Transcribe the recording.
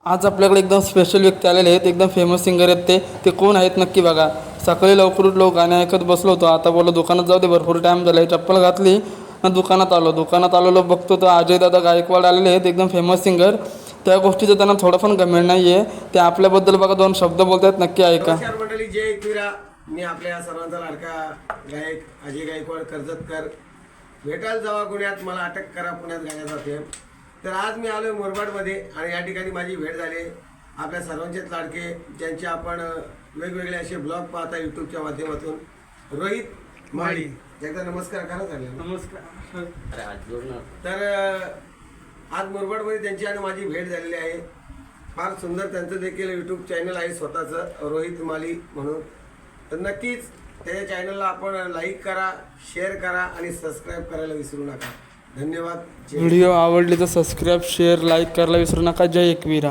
आज आपल्याकडे एकदम स्पेशल व्यक्ती आलेले आहेत, एकदम फेमस सिंगर आहेत ते कोण आहेत नक्की बघा. सकाळी लवकर उठलो, गाणे ऐकत बसलो होतो. आता बोललो दुकानात जाऊ दे, भरपूर टाईम झाला. चप्पल घातली आणि दुकानात आलो बघतो तर अजय दादा गायकवाड आलेले आहेत, एकदम फेमस सिंगर. त्या गोष्टीचं त्यांना थोडं पण गमेंट नाही आहे. ते आपल्याबद्दल बघा 2 शब्द बोलतात, नक्की ऐका. नमस्कार मंडळी, जय एकविरा. मी आपल्या सर्वांचा लाडका गायक अजय गायकवाड कर्जतकर. भेटायला जावा गुन्ह्यात मला अटक करा पुण्यात गाण्यासाठी. तर आज मी आलो आहे मुरबाडमध्ये आणि या ठिकाणी माझी भेट झाली आपल्या सर्वांचेच लाडके, ज्यांचे आपण वेगवेगळे असे ब्लॉग पाहता यूट्यूबच्या माध्यमातून, रोहित माळी. एकदा नमस्कार करा झाले. नमस्कार. तर आज मुरबाडमध्ये त्यांची आणि माझी भेट झालेली आहे. फार सुंदर त्यांचं देखील यूट्यूब चॅनल आहे स्वतःचं, रोहित माळी म्हणून. तर नक्कीच त्या चॅनलला आपण लाईक करा, शेअर करा आणि सबस्क्राईब करायला विसरू नका. धन्यवाद. व्हिडिओ आवडली तर सबस्क्राईब, शेअर, लाईक करायला विसरू नका. जय एकविरा.